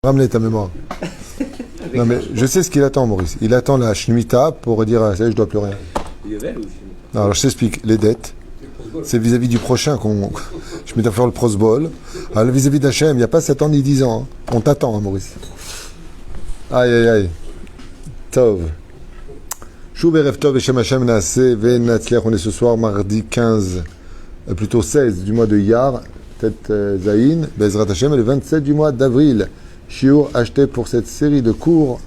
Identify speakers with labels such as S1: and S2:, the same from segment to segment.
S1: Ramenez ta mémoire. Non mais je sais ce qu'il attend, Maurice. Il attend la Shemitah pour dire ah, ça y est, je dois plus rien. Non, alors je t'explique. Les dettes, c'est vis-à-vis du prochain qu'on. Je mets à faire le prosbol. Alors vis-à-vis d'Hachem, il n'y a pas 7 ans ni 10 ans. Hein. On t'attend, hein, Maurice. Aïe aïe aïe. Tov. Shuv erev tov Hashem Hashem naaseh ve'natzliach. On est ce soir mardi 15, plutôt 16 du mois de Iyar, tête Zayin, Bezrat Hashem, et le 27 du mois d'avril. Shiur acheté pour cette série de cours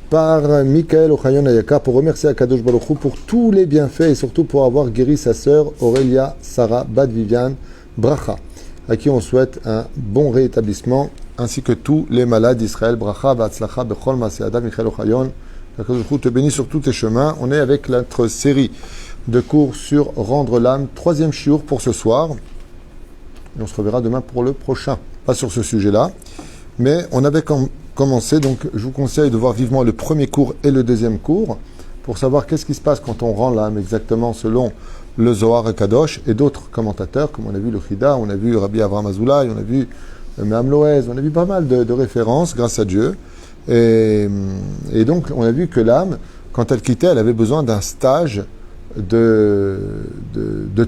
S1: par Michael Ochayon Ayaka pour remercier Akadosh Baruch Hu pour tous les bienfaits et surtout pour avoir guéri sa sœur Aurélia Sarah Bat Viviane Bracha, à qui on souhaite un bon rétablissement, ainsi que tous les malades d'Israël. Bracha, Batzlacha, Bechol Maseada, Michael Ochayon. Akadosh Baruch Hu te bénit sur tous tes chemins. On est avec notre série de cours sur Rendre l'âme, 3e shiur pour ce soir. Et on se reverra demain pour le prochain. Pas sur ce sujet-là. Mais on avait commencé, donc je vous conseille de voir vivement le premier cours et le deuxième cours pour savoir qu'est-ce qui se passe quand on rend l'âme exactement selon le Zohar Kadosh et d'autres commentateurs, comme on a vu le Chida, on a vu Rabbi Avraham Azoulay, on a vu Meham Loez, on a vu pas mal de références, grâce à Dieu. Et donc on a vu que l'âme, quand elle quittait, elle avait besoin d'un stage de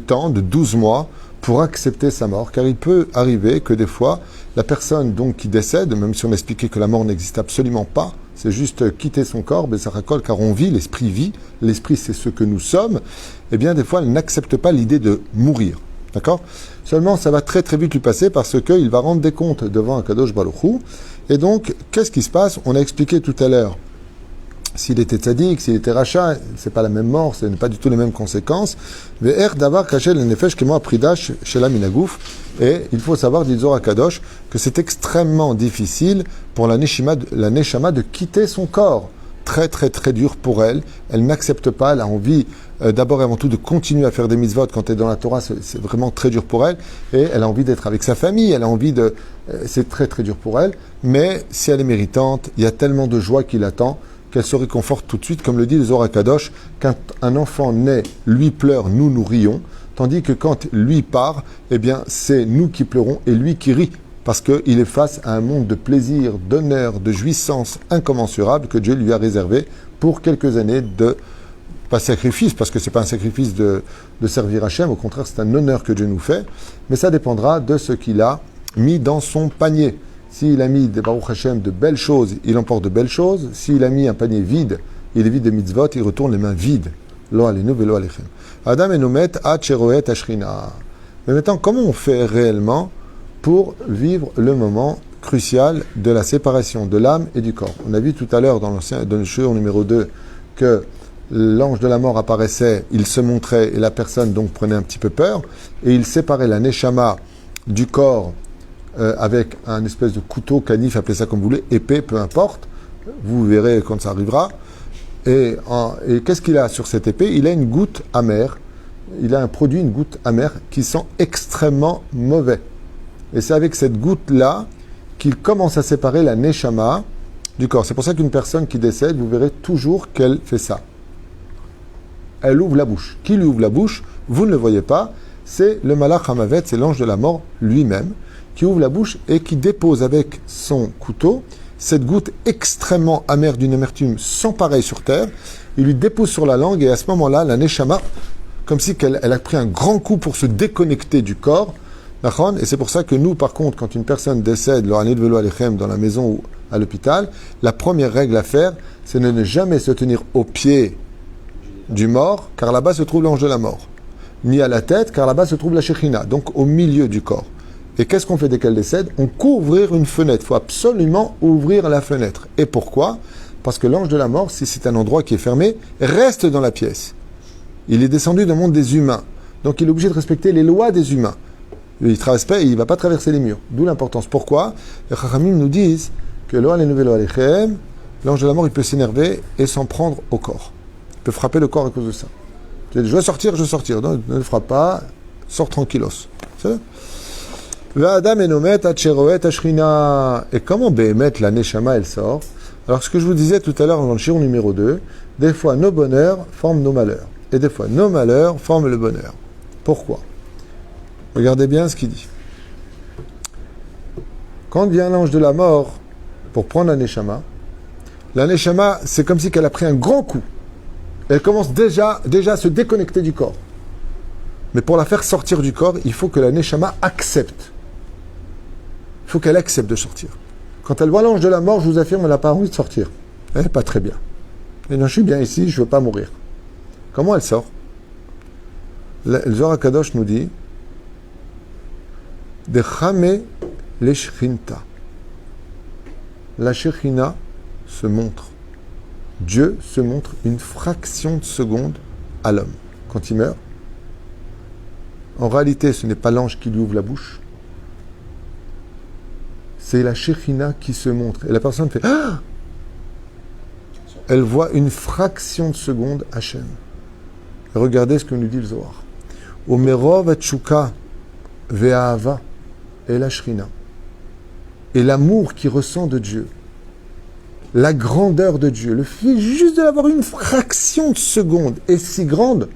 S1: temps, de 12 mois, pour accepter sa mort, car il peut arriver que des fois, la personne donc qui décède, même si on expliquait que la mort n'existe absolument pas, c'est juste quitter son corps, ça racole, car on vit, l'esprit c'est ce que nous sommes, et bien des fois elle n'accepte pas l'idée de mourir, d'accord ? Seulement ça va très très vite lui passer parce qu'il va rendre des comptes devant Akadosh Baruch Hu, et donc qu'est-ce qui se passe ? On a expliqué tout à l'heure, s'il était tzaddik, s'il était rachat, c'est pas la même mort, ce n'est pas du tout les mêmes conséquences. Et il faut savoir, dit Zohar Kadosh, que c'est extrêmement difficile pour la neshama de quitter son corps. Très très très dur pour elle. Elle n'accepte pas, elle a envie d'abord et avant tout de continuer à faire des mitzvot. Quand elle est dans la Torah, c'est vraiment très dur pour elle. Et elle a envie d'être avec sa famille, elle a envie de... c'est très très dur pour elle. Mais si elle est méritante, il y a tellement de joie qui l'attend qu'elle se réconforte tout de suite, comme le dit le Zohar Kadosh, quand un enfant naît, lui pleure, nous rions, tandis que quand lui part, eh bien c'est nous qui pleurons et lui qui rit, parce qu'il est face à un monde de plaisir, d'honneur, de jouissance incommensurable que Dieu lui a réservé pour quelques années de, pas sacrifice, parce que c'est pas un sacrifice de servir Hachem, au contraire c'est un honneur que Dieu nous fait, mais ça dépendra de ce qu'il a mis dans son panier. S'il a mis des Baruch Hashem de belles choses, il emporte de belles choses. S'il a mis un panier vide, il est vide de mitzvot, il retourne les mains vides. Lo alenu velo alechem. Adam enomet ad sheroet ashrina. Mais maintenant, comment on fait réellement pour vivre le moment crucial de la séparation de l'âme et du corps ? On a vu tout à l'heure dans le shiur numéro 2 que l'ange de la mort apparaissait, il se montrait et la personne donc prenait un petit peu peur et il séparait la neshama du corps avec un espèce de couteau, canif, appelez ça comme vous voulez, épée, peu importe, vous verrez quand ça arrivera. Et qu'est-ce qu'il a sur cette épée ? Il a une goutte amère, il a un produit, une goutte amère, qui sent extrêmement mauvais. Et c'est avec cette goutte-là qu'il commence à séparer la neshama du corps. C'est pour ça qu'une personne qui décède, vous verrez toujours qu'elle fait ça. Elle ouvre la bouche. Qui lui ouvre la bouche ? Vous ne le voyez pas. C'est le Malach Hamavet, c'est l'ange de la mort lui-même, qui ouvre la bouche et qui dépose avec son couteau cette goutte extrêmement amère d'une amertume sans pareil sur terre. Il lui dépose sur la langue et à ce moment-là, la neshama, comme si elle a pris un grand coup pour se déconnecter du corps. Et c'est pour ça que nous, par contre, quand une personne décède, dans la maison ou à l'hôpital, la première règle à faire, c'est de ne jamais se tenir au pied du mort, car là-bas se trouve l'ange de la mort. Ni à la tête, car là-bas se trouve la Shekhinah, donc au milieu du corps. Et qu'est-ce qu'on fait dès qu'elle décède ? On court ouvrir une fenêtre. Il faut absolument ouvrir la fenêtre. Et pourquoi ? Parce que l'ange de la mort, si c'est un endroit qui est fermé, reste dans la pièce. Il est descendu dans le monde des humains. Donc il est obligé de respecter les lois des humains. Il ne va pas traverser les murs. D'où l'importance. Pourquoi ? Les Chachamim nous disent que l'ange de la mort, il peut s'énerver et s'en prendre au corps. Il peut frapper le corps à cause de ça. Je veux sortir. Non, ne le frappe pas. Sors tranquillos. C'est ça ? Et comment Béhémet, la Neshama, elle sort ? Alors, ce que je vous disais tout à l'heure dans le shiur numéro 2, des fois nos bonheurs forment nos malheurs. Et des fois nos malheurs forment le bonheur. Pourquoi ? Regardez bien ce qu'il dit. Quand vient l'ange de la mort, pour prendre la neshama, c'est comme si elle a pris un grand coup. Elle commence déjà à se déconnecter du corps. Mais pour la faire sortir du corps, il faut que la neshama accepte. Il faut qu'elle accepte de sortir. Quand elle voit l'ange de la mort, je vous affirme, elle n'a pas envie de sortir. Elle n'est pas très bien. Et non, je suis bien ici, je ne veux pas mourir. Comment elle sort? Le Zohar HaKadosh nous dit de Chame l'Eshrinta. La Shekhinah se montre. Dieu se montre une fraction de seconde à l'homme. Quand il meurt, en réalité, ce n'est pas l'ange qui lui ouvre la bouche. C'est la Shekhinah qui se montre. Et la personne fait ah! Elle voit une fraction de seconde Hachem. Regardez ce que nous dit le Zohar. Omerov atshuka ve'ahava et la Shrina. Et l'amour qu'il ressent de Dieu, la grandeur de Dieu, le fait juste d'avoir une fraction de seconde est si grande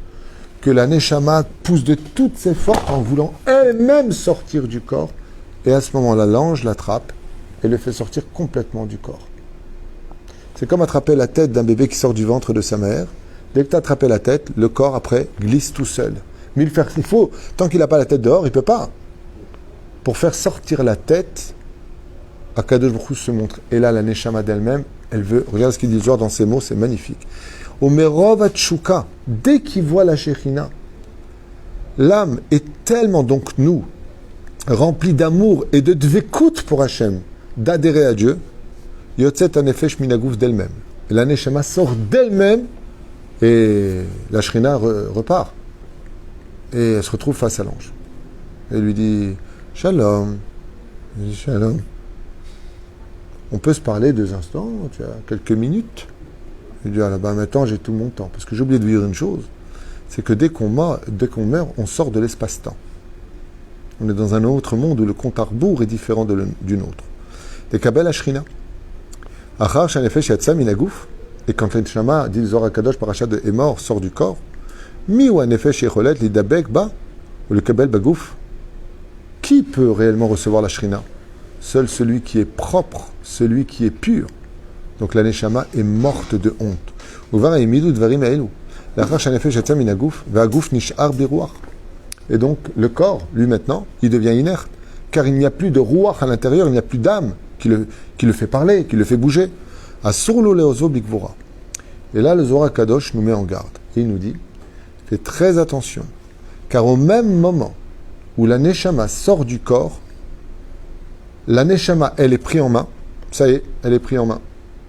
S1: que la Neshama pousse de toutes ses forces en voulant elle-même sortir du corps. Et à ce moment-là, l'ange l'attrape et le fait sortir complètement du corps. C'est comme attraper la tête d'un bébé qui sort du ventre de sa mère. Dès que tu as attrapé la tête, le corps après glisse tout seul. Mais il faut, tant qu'il n'a pas la tête dehors, il ne peut pas. Pour faire sortir la tête, Akadosh Baruch Hu se montre. Et là, la Neshama d'elle-même, elle veut. Regarde ce qu'il dit Zohar dans ces mots, c'est magnifique. Omerov atshuka, dès qu'il voit la Shekhinah, l'âme est tellement, donc nous, remplis d'amour et de dvekut pour Hachem, d'adhérer à Dieu, yotzet anefesh minagouf d'elle-même. Et la Neshama sort d'elle-même et la Shrina repart. Et elle se retrouve face à l'ange. Elle lui dit Shalom. Il dit Shalom. On peut se parler 2 instants, tu as quelques minutes. Il dit ah là-bas, maintenant j'ai tout mon temps. Parce que j'ai oublié de vous dire une chose, c'est que dès qu'on meurt, on sort de l'espace-temps. On est dans un autre monde où le compte à rebours est différent du nôtre. Et Kabel Ashrina. Achar Shanefesh Yatsa Minagouf. Et quand l'Neshama, dit le Zohar HaKadosh, parachat est mort, sort du corps, Mi ou Nefesh Yecholet, l'Idabek Ba, ou le Kabel Bagouf. Qui peut réellement recevoir la Shrina? Seul celui qui est propre, celui qui est pur. Donc la Neshama est morte de honte. Uvar Emidou Dvarim Aelu. L'Achar Shanefesh Yatsa Minagouf, Vagouf Nishar Biruach. Et donc, le corps, lui maintenant, il devient inerte. Car il n'y a plus de ruach à l'intérieur, il n'y a plus d'âme qui le fait parler, qui le fait bouger. Asurlo leozo bikvora. Et là, le Zohar HaKadosh nous met en garde. Et il nous dit, fais très attention. Car au même moment où la Neshama sort du corps, la Neshama, elle est prise en main. Ça y est, elle est prise en main.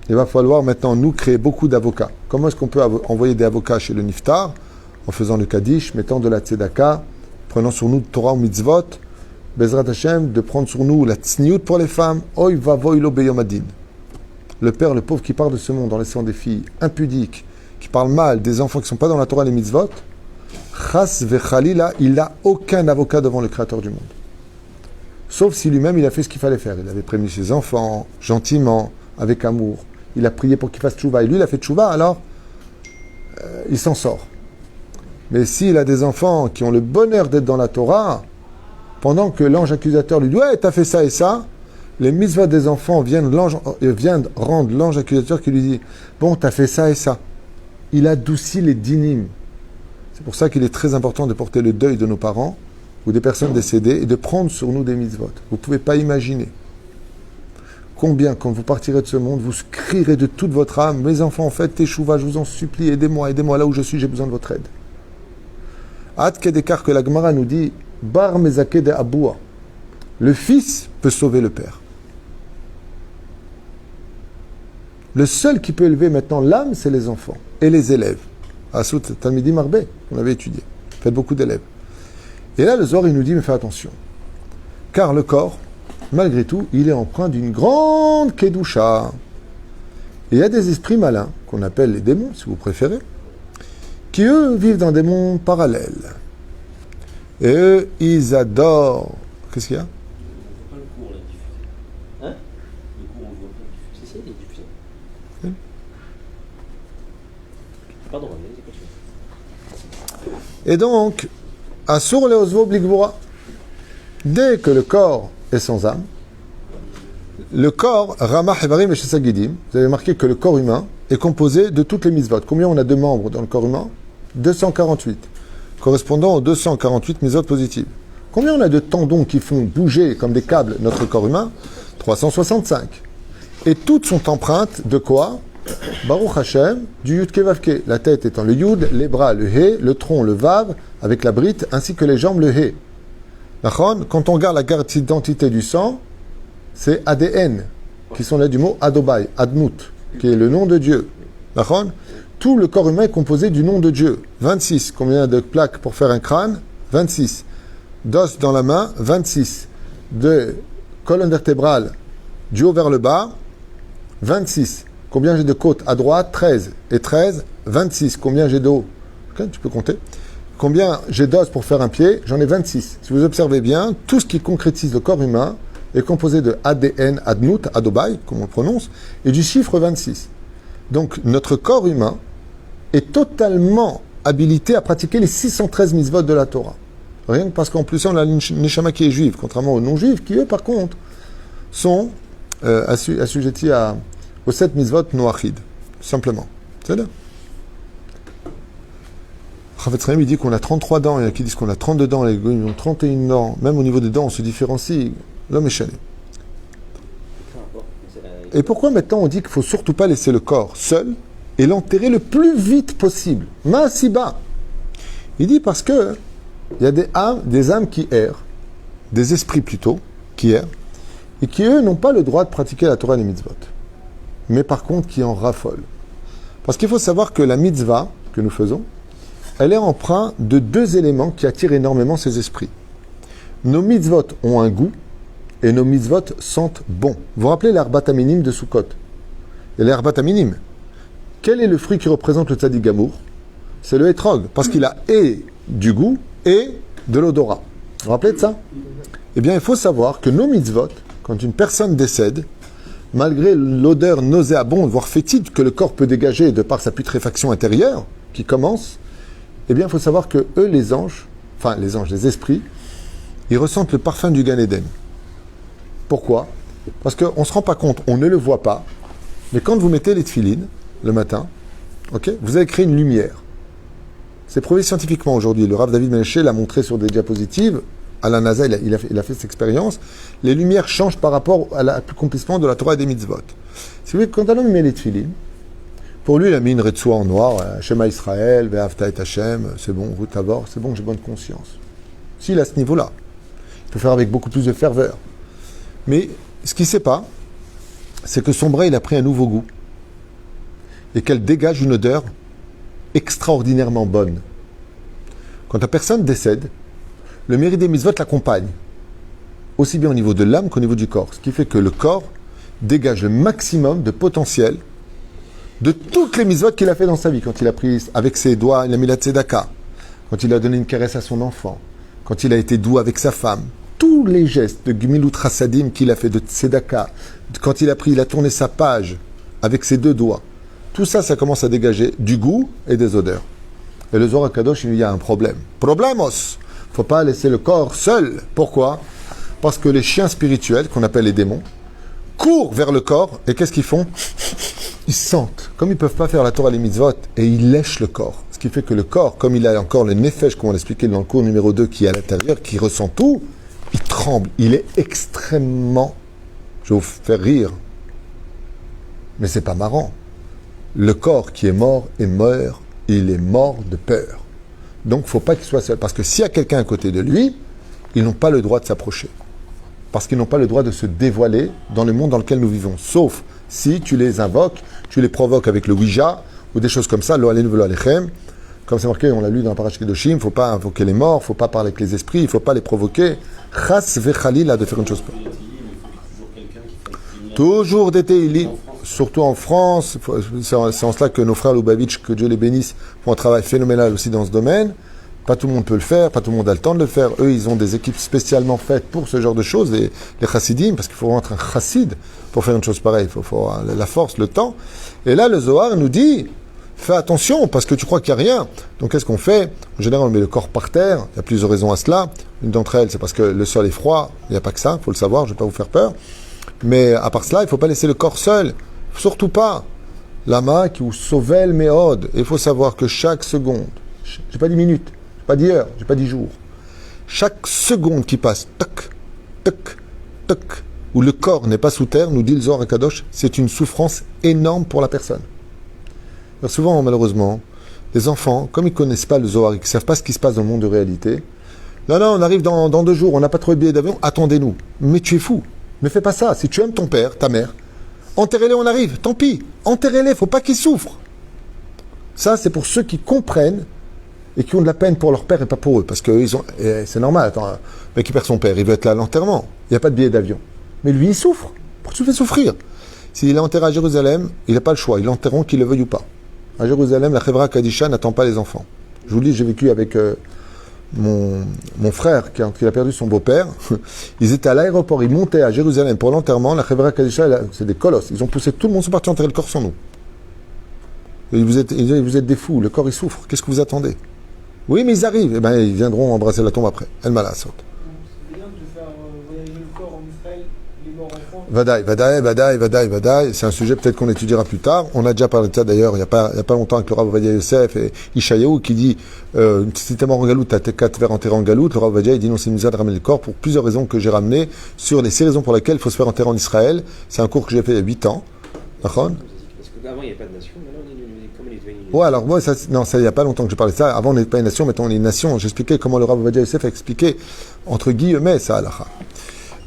S1: Il va falloir maintenant nous créer beaucoup d'avocats. Comment est-ce qu'on peut envoyer des avocats chez le Niftar? En faisant le Kaddish, mettant de la Tzedaka, prenant sur nous Torah ou Mitzvot, Bezrat Hashem, de prendre sur nous la Tzniut pour les femmes, Oy va voilo beyomadin. Le père, le pauvre qui part de ce monde en laissant des filles impudiques, qui parlent mal, des enfants qui ne sont pas dans la Torah et les Mitzvot, Chas vechalila, il n'a aucun avocat devant le Créateur du monde. Sauf si lui-même, il a fait ce qu'il fallait faire. Il avait prévenu ses enfants, gentiment, avec amour. Il a prié pour qu'il fasse tchouva. Et lui, il a fait tchouva, alors il s'en sort. Mais s'il a des enfants qui ont le bonheur d'être dans la Torah, pendant que l'ange accusateur lui dit « Ouais, t'as fait ça et ça », les mitzvahs des enfants viennent rendre l'ange accusateur qui lui dit « Bon, t'as fait ça et ça ». Il adoucit les dynimes. C'est pour ça qu'il est très important de porter le deuil de nos parents ou des personnes décédées et de prendre sur nous des mitzvot. Vous ne pouvez pas imaginer combien, quand vous partirez de ce monde, vous crierez de toute votre âme « Mes enfants, faites teshuva, je vous en supplie, aidez-moi là où je suis, j'ai besoin de votre aide ». Ad Kedekar que la Gemara nous dit Bar Mezake de Aboua. Le fils peut sauver le père. Le seul qui peut élever maintenant l'âme, c'est les enfants et les élèves. Asut Talmidi Marbe, on avait étudié. Faites beaucoup d'élèves. Et là, le Zohar, il nous dit, mais fais attention. Car le corps, malgré tout, il est empreint d'une grande Kedusha. Et il y a des esprits malins, qu'on appelle les démons, si vous préférez, qui, eux, vivent dans des mondes parallèles. Et eux, ils adorent... Qu'est-ce qu'il y a?
S2: Pas le cours, là, diffusé. Hein? Le cours, on voit pas diffusé. C'est ça, il est diffusé.
S1: Oui.
S2: Pardon, allez, continue.
S1: Et donc, Asur leosvo blikvora. Dès que le corps est sans âme, le corps, Ramah Hevarim et Shesagidim, vous avez marqué que le corps humain est composé de toutes les mitzvot. Combien on a de membres dans le corps humain? 248, correspondant aux 248 mitzvot positives. Combien on a de tendons qui font bouger comme des câbles notre corps humain? 365. Et toutes sont empreintes de quoi? Baruch Hashem, du Yud Kevavke. La tête étant le Yud, les bras le He, le tronc le Vav, avec la brite, ainsi que les jambes le He. Quand on regarde la carte d'identité du sang, c'est ADN, qui sont là du mot Adobai, Adnut, qui est le nom de Dieu. Tout le corps humain est composé du nom de Dieu. 26. Combien de plaques pour faire un crâne? 26. D'os dans la main? 26. De colonne vertébrale du haut vers le bas? 26. Combien j'ai de côtes à droite? 13. Et 13, 26. Combien j'ai d'eau? Okay, tu peux compter. Combien j'ai d'os pour faire un pied? J'en ai 26. Si vous observez bien, tout ce qui concrétise le corps humain est composé de ADN, Adnut, Adobai, comme on le prononce, et du chiffre 26. Donc, notre corps humain est totalement habilité à pratiquer les 613 mitzvot de la Torah. Rien que parce qu'en plus, on a une neshama qui est juive, contrairement aux non-juifs, qui eux, par contre, sont assujettis aux 7 mitzvot noachid. Simplement. C'est là. Chavetz Chaim, il dit qu'on a 33 dents, il y en a qui disent qu'on a 32 dents, les goyim ont 31 dents. Même au niveau des dents, on se différencie. L'homme est chané. Et pourquoi maintenant on dit qu'il ne faut surtout pas laisser le corps seul et l'enterrer le plus vite possible? Ma'asiba. Il dit parce que il y a des âmes qui errent, des esprits plutôt, qui errent, et qui eux n'ont pas le droit de pratiquer la Torah et les mitzvot. Mais par contre qui en raffolent. Parce qu'il faut savoir que la mitzvah que nous faisons, elle est empreinte de 2 éléments qui attirent énormément ces esprits. Nos mitzvot ont un goût, et nos mitzvot sentent bon. Vous vous rappelez l'herbat aminim de Sukkot? Et l'herbat aminim, quel est le fruit qui représente le tzaddik gamour? C'est le hétrog, parce qu'il a et du goût et de l'odorat. Vous vous rappelez de ça? Eh bien, il faut savoir que nos mitzvot, quand une personne décède, malgré l'odeur nauséabonde, voire fétide, que le corps peut dégager de par sa putréfaction intérieure, qui commence, eh bien, il faut savoir que eux, les anges, les esprits, ils ressentent le parfum du Gan Eden. Pourquoi? Parce qu'on ne se rend pas compte, on ne le voit pas, mais quand vous mettez les tefilines, le matin, okay, vous avez créé une lumière. C'est prouvé scientifiquement aujourd'hui. Le Rav David Menashe l'a montré sur des diapositives. À la NASA, il a fait cette expérience. Les lumières changent par rapport à l'accomplissement de la Torah et des mitzvot. Si vous voulez, quand un homme met les tefilines, pour lui, il a mis une retsoua en noir, Shema Israël, Ve'avta et Hashem, c'est bon, route à bord, c'est bon, j'ai bonne conscience. S'il est à ce niveau-là, il peut faire avec beaucoup plus de ferveur. Mais ce qu'il ne sait pas, c'est que son bras, il a pris un nouveau goût. Et qu'elle dégage une odeur extraordinairement bonne. Quand la personne décède, le mérite des mitzvot l'accompagne, aussi bien au niveau de l'âme qu'au niveau du corps. Ce qui fait que le corps dégage le maximum de potentiel de toutes les mitzvot qu'il a fait dans sa vie. Quand il a pris avec ses doigts, il a mis la tzedaka. Quand il a donné une caresse à son enfant. Quand il a été doux avec sa femme. Tous les gestes de Gmilut Chassadim qu'il a fait de tzedaka. Quand il a tourné sa page avec ses 2 doigts. Tout ça, ça commence à dégager du goût et des odeurs. Et le Zohar Kadosh, il y a un problème. Problemos! Il ne faut pas laisser le corps seul. Pourquoi? Parce que les chiens spirituels, qu'on appelle les démons, courent vers le corps, et qu'est-ce qu'ils font? Ils sentent. Comme ils ne peuvent pas faire la Torah et les mitzvot, et ils lèchent le corps. Ce qui fait que le corps, comme il a encore le nefesh, comme on l'expliquait dans le cours numéro 2, qui est à l'intérieur, qui ressent tout, il tremble. Il est extrêmement... Je vais vous faire rire. Mais c'est pas marrant. Le corps qui est mort est mort, il est mort de peur. Donc il ne faut pas qu'il soit seul. Parce que s'il y a quelqu'un à côté de lui, ils n'ont pas le droit de s'approcher. Parce qu'ils n'ont pas le droit de se dévoiler dans le monde dans lequel nous vivons. Sauf si tu les invoques, tu les provoques avec le Ouija, ou des choses comme ça, lo aleinu velo alechem. Comme c'est marqué, on l'a lu dans la Parashat Kedoshim, il ne faut pas invoquer les morts, il ne faut pas parler avec les esprits, il ne faut pas les provoquer. Chas vechalila de faire une chose. Toujours des Teilim, surtout en France. C'est en cela que nos frères Lubavitch, que Dieu les bénisse, font un travail phénoménal aussi dans ce domaine. Pas tout le monde peut le faire, pas tout le monde a le temps de le faire. Eux, ils ont des équipes spécialement faites pour ce genre de choses, les chassidim, parce qu'il faut vraiment être un chassid pour faire une chose pareille. Il faut la force, le temps. Et là, le Zohar nous dit, fais attention, parce que tu crois qu'il n'y a rien. Donc, qu'est-ce qu'on fait? En général, on met le corps par terre. Il y a plusieurs raisons à cela. Une d'entre elles, c'est parce que le sol est froid. Il n'y a pas que ça, il faut le savoir, je ne vais pas vous faire peur. Mais à part cela, il ne faut pas laisser le corps seul. Surtout pas. Lama qui ou sauvel méode. Il faut savoir que chaque seconde, j'ai pas dit minute, j'ai pas dit heure, j'ai pas dit jour. Chaque seconde qui passe, toc, toc, toc, où le corps n'est pas sous terre, nous dit le Zohar HaKadosh, c'est une souffrance énorme pour la personne. Alors souvent, malheureusement, les enfants, comme ils ne connaissent pas le Zohar, ils ne savent pas ce qui se passe dans le monde de réalité, non, on arrive dans 2 jours, on n'a pas trouvé de billet d'avion, attendez-nous. Mais tu es fou, ne fais pas ça. Si tu aimes ton père, ta mère, enterrez-les, on arrive, tant pis, enterrez-les, il ne faut pas qu'ils souffrent. Ça, c'est pour ceux qui comprennent et qui ont de la peine pour leur père et pas pour eux. Parce que c'est normal, attends, un mec qui perd son père, il veut être là à l'enterrement, il n'y a pas de billet d'avion. Mais lui, il souffre. Pourquoi tu le fais souffrir? S'il est enterré à Jérusalem, il n'a pas le choix, ils l'enterront qu'il le veuille ou pas. À Jérusalem, la Chevra Kadisha n'attend pas les enfants. Je vous dis, j'ai vécu avec mon frère qui a perdu son beau-père. Ils étaient à l'aéroport, ils montaient à Jérusalem pour l'enterrement. La Chevra Kadisha, c'est des colosses. Ils ont poussé tout le monde, sont partis enterrer le corps sans nous. Et vous êtes des fous, le corps il souffre. Qu'est-ce que vous attendez? Oui, mais ils arrivent. Eh ben, ils viendront embrasser la tombe après. El Malasot.
S3: C'est bien de faire voyager le corps en Israël, les morts en France.
S1: Vadaï. C'est un sujet peut-être qu'on étudiera plus tard. On a déjà parlé de ça d'ailleurs, il n'y a pas longtemps avec le Rav Ovadia Yosef et Ishayahu qui dit si t'es mort en galoute, t'as tes 4 vers enterrés en galoute. Le Rav Ovadia il dit non, c'est une misère de ramener le corps pour plusieurs raisons que j'ai ramenées sur les 6 raisons pour lesquelles il faut se faire enterrer en Israël. C'est un cours que j'ai fait il y a 8 ans. D'accord?
S2: Parce qu'avant, il n'y avait pas de nation, maintenant, comme il est devenu.
S1: Ouais, alors moi, ça, il n'y a pas longtemps que j'ai parlé de ça. Avant, on n'était pas une nation, maintenant, on est une nation. J'expliquais comment le Rav Ovadia Yosef a expliqué, entre guillemets, ça, halakha.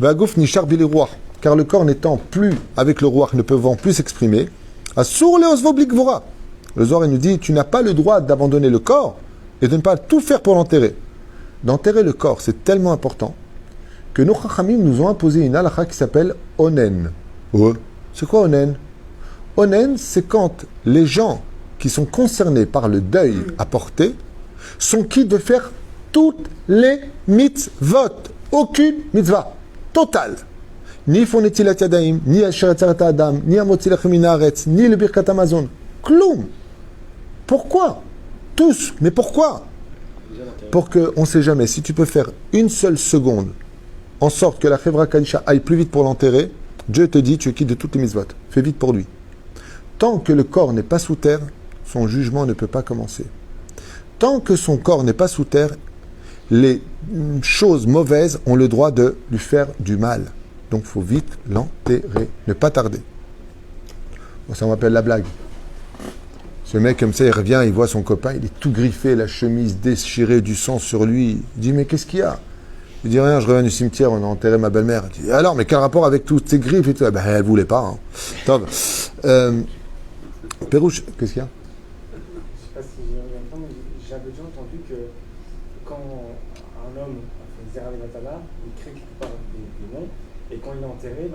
S1: Vagouf nishar bili roi, car le corps n'étant plus avec le roi, ne pouvant plus s'exprimer, assour le osvo blikvora. Le Zohar, il nous dit, tu n'as pas le droit d'abandonner le corps et de ne pas tout faire pour l'enterrer. D'enterrer le corps, c'est tellement important que nos chachamim nous ont imposé une halakha qui s'appelle onen. Ouais. C'est quoi onen? Onen, c'est quand les gens qui sont concernés par le deuil à porter sont quittes de faire toutes les mitzvot. Aucune mitzvah. Totale. Ni fonetilat yadaim, ni asheret adam, ni amotzi lechem min haaretz, ni le birkat Amazon. Kloum. Pourquoi? Tous. Mais pourquoi? Pour qu'on ne sait jamais. Si tu peux faire une seule seconde en sorte que la Chevra Kadisha aille plus vite pour l'enterrer, Dieu te dit, tu es quitte de toutes les mitzvot. Fais vite pour lui. Tant que le corps n'est pas sous terre, son jugement ne peut pas commencer. Tant que son corps n'est pas sous terre, les choses mauvaises ont le droit de lui faire du mal. Donc il faut vite l'enterrer, ne pas tarder. Bon, ça m'appelle la blague. Ce mec comme ça, il revient, il voit son copain, il est tout griffé, la chemise déchirée, du sang sur lui. Il dit, mais qu'est-ce qu'il y a? Il dit, rien, je reviens du cimetière, on a enterré ma belle-mère. Il dit, alors, mais quel rapport avec toutes ces griffes et tout? Ben, elle voulait pas. Hein. Top. Pérouche, qu'est-ce qu'il y a?
S3: Je sais pas si j'ai rien entendu, mais j'avais déjà entendu que quand un homme fait Zera Levatala, il crée quelque part des noms, et quand il est enterré,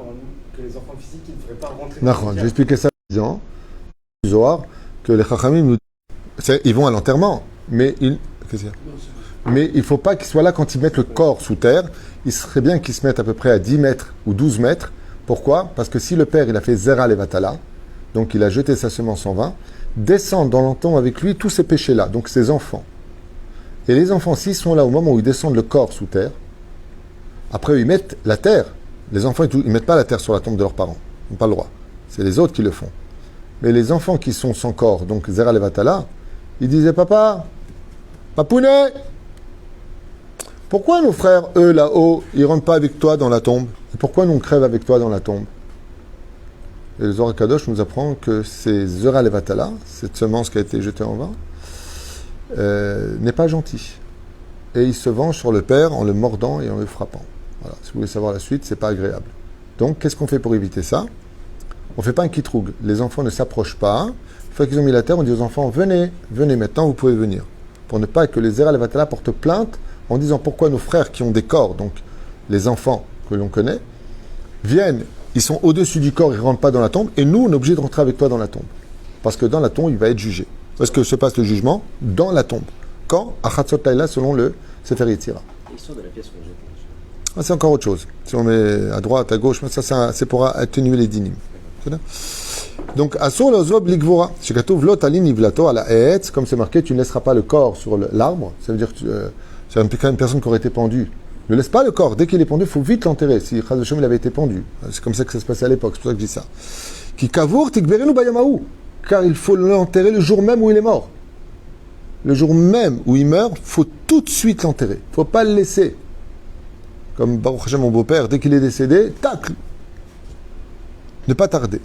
S3: que les enfants physiques, ils ne devraient pas rentrer dans le cimetière.
S1: J'ai expliqué ça en disant, Zohar, que les Chachamim nous disent, ils vont à l'enterrement, mais qu'est-ce qu'il y a? Mais il ne faut pas qu'ils soient là quand ils mettent le corps sous terre. Il serait bien qu'ils se mettent à peu près à 10 mètres ou 12 mètres. Pourquoi? Parce que si le père, il a fait Zera Levatala, donc il a jeté sa semence en vain, descendent dans l'entombe avec lui tous ces péchés-là, donc ses enfants. Et les enfants, s'ils sont là au moment où ils descendent le corps sous terre, après ils mettent la terre. Les enfants, ils ne mettent pas la terre sur la tombe de leurs parents. Ils n'ont pas le droit. C'est les autres qui le font. Mais les enfants qui sont sans corps, donc Zera Levatala, ils disaient, papa, papounet, pourquoi nos frères, eux, là-haut, ils ne rentrent pas avec toi dans la tombe? Et pourquoi nous, on crève avec toi dans la tombe? Et le Zohar Kadosh nous apprend que ces Zera Levatala, cette semence qui a été jetée en vain, n'est pas gentil. Et il se venge sur le père en le mordant et en le frappant. Voilà. Si vous voulez savoir la suite, c'est pas agréable. Donc, qu'est-ce qu'on fait pour éviter ça? On ne fait pas un kitroug. Les enfants ne s'approchent pas. Une fois qu'ils ont mis la terre, on dit aux enfants, venez maintenant, vous pouvez venir. Pour ne pas que les Zera Levatala portent plainte en disant pourquoi nos frères qui ont des corps, donc les enfants que l'on connaît, viennent, ils sont au-dessus du corps, ils ne rentrent pas dans la tombe, et nous, on est obligé de rentrer avec toi dans la tombe. Parce que dans la tombe, il va être jugé. Où est-ce que se passe le jugement? Dans la tombe. Quand? À Chatzot Laïla, selon le Sefer Yetzira.
S2: L'histoire de la pièce qu'on jette.
S1: Ah, c'est encore autre chose. Si on met à droite, à gauche, ça c'est pour atténuer les dynimes. Donc, Asur l'ozob ligvora. Shekatouv lot alin nivlato à la comme c'est marqué, tu ne laisseras pas le corps sur l'arbre. Ça veut dire que c'est une personne qui aurait été pendue Ne laisse pas le corps. Dès qu'il est pendu, il faut vite l'enterrer. Si Chaz Hashem, il avait été pendu. C'est comme ça que ça se passait à l'époque. C'est pour ça que je dis ça. Ki kavour tikberenu bayamahu. Car il faut l'enterrer le jour même où il est mort. Le jour même où il meurt, il faut tout de suite l'enterrer. Il ne faut pas le laisser. Comme Baruch Hashem, mon beau-père, dès qu'il est décédé, tac. Ne pas tarder.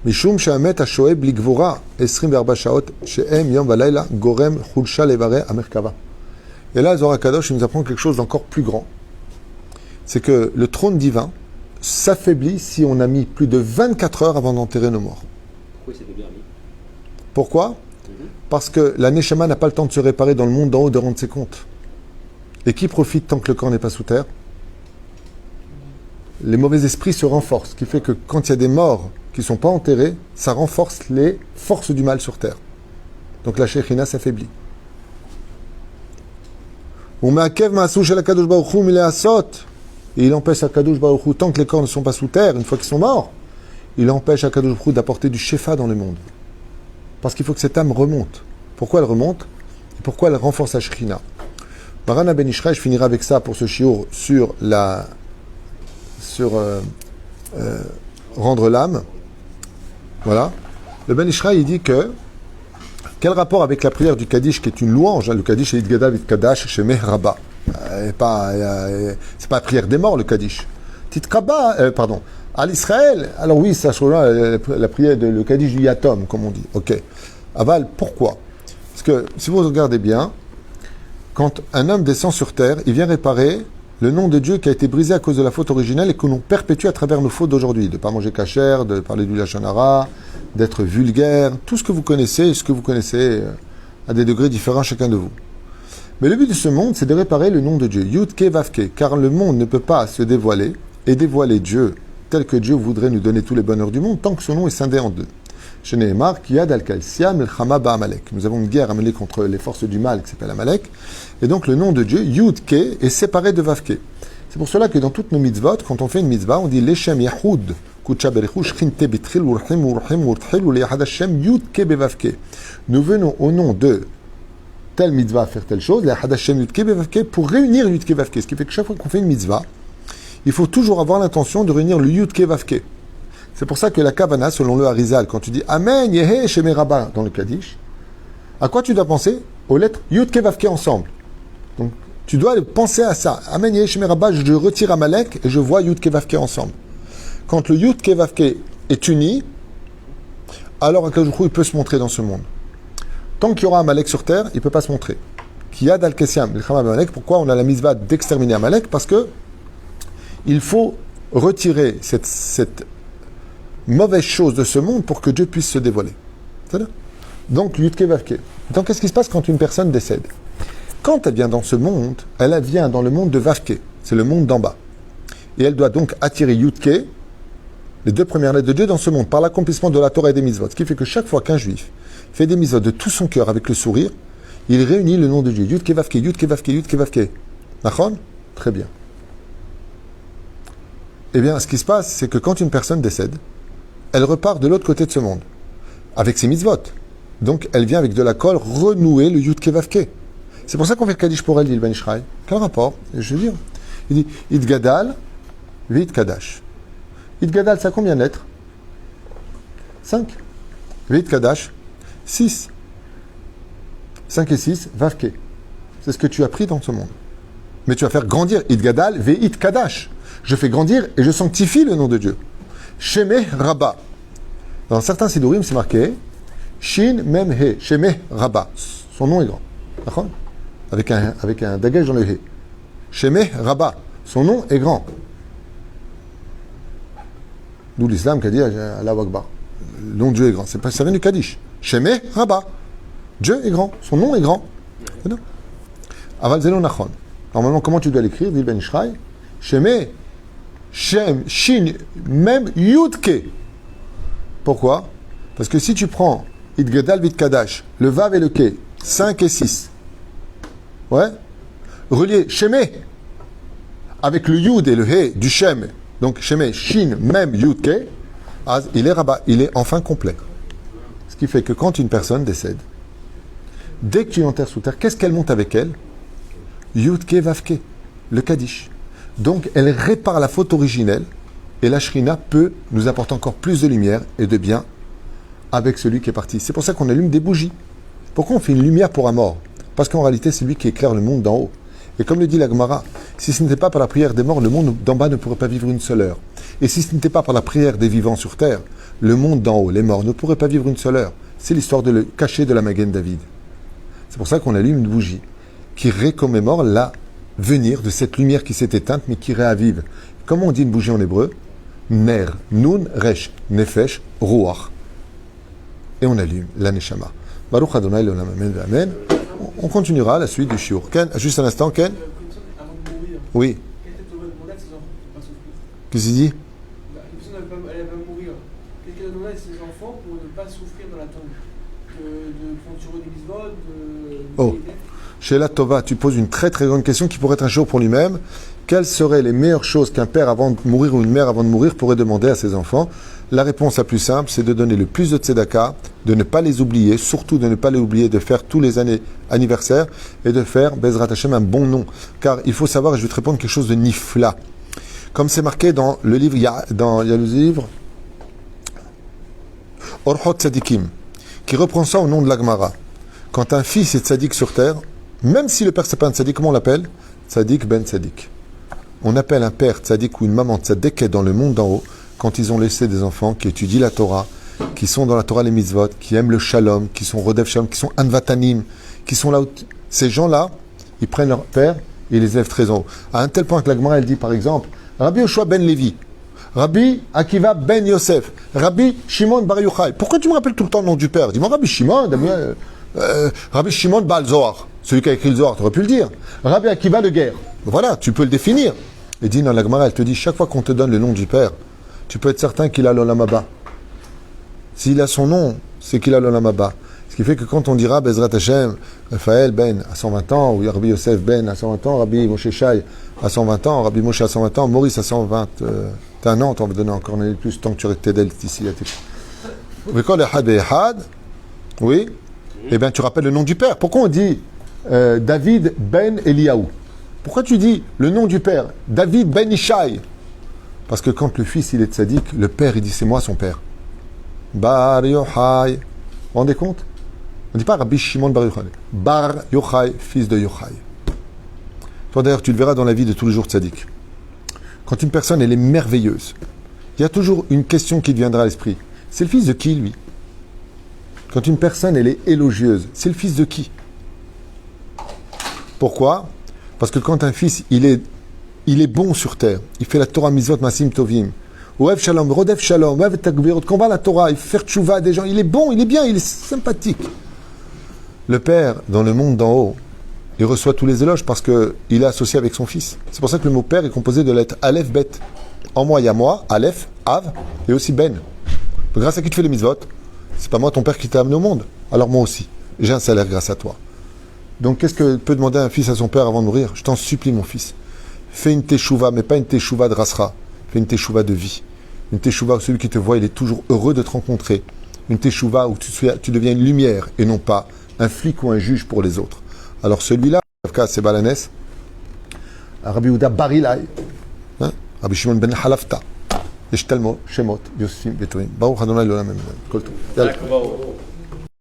S1: Mishum she'amet ha-shoeb ligvora 24 shaot she'em yom valayla gorem chulsha levare amerkava. Et là, Zohar Kadosh, il nous apprend quelque chose d'encore plus grand. C'est que le trône divin s'affaiblit si on a mis plus de 24 heures avant d'enterrer nos morts.
S2: Pourquoi il s'était bien mis?
S1: Pourquoi? Parce que la Neshama n'a pas le temps de se réparer dans le monde d'en haut, de rendre ses comptes. Et qui profite tant que le corps n'est pas sous terre? Les mauvais esprits se renforcent, ce qui fait que quand il y a des morts qui ne sont pas enterrés, ça renforce les forces du mal sur terre. Donc la Shekhinah s'affaiblit. Et il empêche Akadosh Baruch Hu, tant que les corps ne sont pas sous terre, une fois qu'ils sont morts, il empêche Akadosh Baruch Hu d'apporter du Shefa dans le monde. Parce qu'il faut que cette âme remonte. Pourquoi elle remonte? Et pourquoi elle renforce la Shekhinah? Marana Ben Ishraï, je finirai avec ça pour ce shiur sur rendre l'âme. Voilà. Le Ben Ishraï, il dit que quel rapport avec la prière du Kaddish qui est une louange? Le Kaddish est Idgadal Vitkadash Shemeh Rabba. C'est pas la prière des morts, le Kaddish. Titkaba, pardon. À l'Israël, alors oui, ça rejoint la prière, le Kaddish du Yatom, comme on dit. Ok. Aval, pourquoi? Parce que si vous regardez bien, quand un homme descend sur terre, il vient réparer le nom de Dieu qui a été brisé à cause de la faute originelle et que l'on perpétue à travers nos fautes d'aujourd'hui. De ne pas manger kasher, de parler du lachon hara, d'être vulgaire, tout ce que vous connaissez, à des degrés différents chacun de vous. Mais le but de ce monde, c'est de réparer le nom de Dieu, Yud-Ke Vav-Ke, car le monde ne peut pas se dévoiler et dévoiler Dieu tel que Dieu voudrait nous donner tous les bonheurs du monde, tant que son nom est scindé en deux. Chez Nehemar, Kiyad al-Kalsia, Melchama Ba'amalek. Nous avons une guerre à mener contre les forces du mal qui s'appelle Amalek. Et donc le nom de Dieu, Yud-Ke, est séparé de Vav-Ke. C'est pour cela que dans toutes nos mitzvot, quand on fait une mitzvah, on dit Leshem Yahoud, Kucha Berichu, Shchinte Bitril, Urhim, Urhim, Urtril, Uleyahad Hashem, Yud-Ke Bevavke. Nous venons au nom de telle mitzvah à faire telle chose, Leyahad Hashem, Yud-Ke Bevavke, pour réunir Yud-Ke Vavke. Ce qui fait que chaque fois qu'on fait une mitzvah, il faut toujours avoir l'intention de réunir le Yud-Ke Vavke. C'est pour ça que la Kavana, selon le Harizal, quand tu dis Amen, Yehe, Shemeh Rabba dans le Kaddish, à quoi tu dois penser? Aux lettres Yud-Ke Vavke ensemble. Donc, tu dois penser à ça. Amen, Yehe, Shemeh Rabba, je retire Amalek et je vois Yud-Ke Vavke ensemble. Quand le Yud-Ke Vavke est uni, alors Akadosh Baruch Hu, il peut se montrer dans ce monde. Tant qu'il y aura Amalek sur terre, il ne peut pas se montrer. Kiyad al-Kesiam, pourquoi on a la mitzvah d'exterminer Amalek? Parce que il faut retirer cette mauvaise chose de ce monde pour que Dieu puisse se dévoiler. C'est-à-dire? Donc, Yud-Ke Vavke. Donc, qu'est-ce qui se passe quand une personne décède? Quand elle vient dans ce monde, elle vient dans le monde de Vavke. C'est le monde d'en bas. Et elle doit donc attirer Yud-Ke, les deux premières lettres de Dieu, dans ce monde, par l'accomplissement de la Torah et des mitzvot. Ce qui fait que chaque fois qu'un juif fait des mitzvot de tout son cœur avec le sourire, il réunit le nom de Dieu. Yud-Ke Vavke, Yud-Ke Vavke, Yud-Ke Vavke. Nachon? Très bien. Eh bien, ce qui se passe, c'est que quand une personne décède, elle repart de l'autre côté de ce monde, avec ses mitzvot. Donc, elle vient avec de la colle renouer le Yud-Ke Vavke. C'est pour ça qu'on fait le Kaddish pour elle, dit le Ben Ishraï. Quel rapport? Je veux dire, il dit Idgadal, Vit Kadash. Idgadal, ça a combien de lettres? 5. Vit Kadash, 6. 5 et 6, Vavke. C'est ce que tu as pris dans ce monde. Mais tu vas faire grandir Idgadal, Veit Kadash. Je fais grandir et je sanctifie le nom de Dieu. Shemeh Rabba. Dans certains sidourim, c'est marqué Shin Mem He. Shemeh Rabba. Son nom est grand. D'accord? Avec un dagage dans le He. Shemeh Rabba. Son nom est grand. D'où l'islam qui a dit Allahu Akbar. Le nom de Dieu est grand. Ça vient du Kaddish. Shemeh Rabba. Dieu est grand. Son nom est grand. Aval Zelo Nachon. Normalement, comment tu dois l'écrire? Dit Ben Ishraï. Shemeh Shem, Shin, même Yudke. Pourquoi? Parce que si tu prends Idgadal Vitkadash, le Vav et le Ke, 5 et 6, ouais, relié Shemeh avec le Yud et le He du Shem, donc Shemeh, Shin, même Yudke, il est rabat, il est enfin complet. Ce qui fait que quand une personne décède, dès que tu l'enterres sous terre, qu'est-ce qu'elle monte avec elle? Yudke Vavke, le Kaddish. Donc, elle répare la faute originelle et la Shrina peut nous apporter encore plus de lumière et de bien avec celui qui est parti. C'est pour ça qu'on allume des bougies. Pourquoi on fait une lumière pour un mort? Parce qu'en réalité, c'est lui qui éclaire le monde d'en haut. Et comme le dit la Gemara, si ce n'était pas par la prière des morts, le monde d'en bas ne pourrait pas vivre une seule heure. Et si ce n'était pas par la prière des vivants sur terre, le monde d'en haut, les morts, ne pourraient pas vivre une seule heure. C'est l'histoire de le cacher de la Magen David. C'est pour ça qu'on allume une bougie qui récommémore l'avenir de cette lumière qui s'est éteinte mais qui réavive. Comment on dit une bougie en hébreu? Ner, Nun, Resh, Nefesh, Ruach. Et on allume la Neshama. Baruch Adonai Leolam Amen Amen. On continuera la suite du shiur. Ken, juste un instant, Ken.
S4: Avant de mourir,
S1: Oui.
S4: quelle était demander à ses enfants pour ne pas souffrir?
S1: Qu'est-ce qu'il dit?
S4: Une personne elle va mourir. Qu'est-ce qu'elle demande à ses enfants pour ne pas souffrir dans la tombe? De prendre sur une mitzvot,
S1: Oh. Sheila Tova, tu poses une très très grande question qui pourrait être un jour pour lui-même. Quelles seraient les meilleures choses qu'un père avant de mourir ou une mère avant de mourir pourrait demander à ses enfants? La réponse la plus simple, c'est de donner le plus de tzedaka, de ne pas les oublier, surtout de ne pas les oublier, de faire tous les anniversaires et de faire, Bezrat Hashem, un bon nom. Car il faut savoir, et je vais te répondre quelque chose de nifla. Comme c'est marqué dans le livre, il y a le livre Orhot Tzadikim, qui reprend ça au nom de l'Agmara. Quand un fils est tzadik sur terre, même si le père c'est pas un tzadik, comment on l'appelle? Tzadik ben tzadik. On appelle un père tzadik ou une maman tzadik dans le monde d'en haut quand ils ont laissé des enfants qui étudient la Torah, qui sont dans la Torah les mitzvot, qui aiment le shalom, qui sont rodef shalom, qui sont anvatanim, qui sont là où ces gens-là, ils prennent leur père et ils les élèvent très en haut. À un tel point que la Gemara, elle dit par exemple, Rabbi Yoshua ben Levi, Rabbi Akiva ben Yosef, Rabbi Shimon bar Yochai. Pourquoi tu me rappelles tout le temps le nom du père? Dis-moi Rabbi Shimon, Rabbi Shimon Baal Zohar, celui qui a écrit le Zohar, tu aurais pu le dire. Rabbi Akiva le guerre. Voilà, tu peux le définir. Et dit dans la Gemara, elle te dit, chaque fois qu'on te donne le nom du père, tu peux être certain qu'il a l'Olam Haba. S'il a son nom, c'est qu'il a l'Olam Haba. Ce qui fait que quand on dira Bezrat Hashem, Raphaël Ben à 120 ans, ou Rabbi Yosef Ben à 120 ans, Rabbi Moshe Shai à 120 ans, Rabbi Moshe à 120 ans, Maurice à 121 ans, t'en vas donner encore une année de plus tant que tu restes d'elle ici. Oui, eh bien tu rappelles le nom du père. Pourquoi on dit David Ben Eliaou? Pourquoi tu dis le nom du père? David Ben Ishai? Parce que quand le fils il est tzaddik, le père il dit c'est moi son père. Bar Yochai. Vous vous rendez compte? On ne dit pas Rabbi Shimon Bar Yochai. Bar Yochai, fils de Yochai. Toi d'ailleurs tu le verras dans la vie de tous les jours tzaddik. Quand une personne elle est merveilleuse, il y a toujours une question qui te viendra à l'esprit. C'est le fils de qui lui? Quand une personne elle est élogieuse, c'est le fils de qui? Pourquoi? Parce que quand un fils il est bon sur terre, il fait la Torah Mitzvot Masim Tovim, Oev Shalom, Rodef Shalom, Oev Takbirot, combat la Torah, il fait faire tchouva à des gens, il est bon, il est bien, il est sympathique. Le père, dans le monde d'en haut, il reçoit tous les éloges parce qu'il est associé avec son fils. C'est pour ça que le mot père est composé de la lettre Aleph, Bet. En moi, il y a moi, Aleph, Av, et aussi Ben. Grâce à qui tu fais les mitzvot? C'est pas moi ton père qui t'a amené au monde. Alors moi aussi, j'ai un salaire grâce à toi. Donc qu'est-ce que peut demander un fils à son père avant de mourir? Je t'en supplie mon fils. Fais une teshuva, mais pas une teshuva de rasra. Fais une teshuva de vie. Une teshuva où celui qui te voit, il est toujours heureux de te rencontrer. Une teshuva où tu deviens une lumière et non pas un flic ou un juge pour les autres. Alors celui-là, c'est Balanes, Rabbi Yehuda Barilai, Rabbi Shimon ben Halafta, יש תלמוד, שמות, יוספים וטובים. ברוך ה' לעולם אמן. כל טוב. יאללה.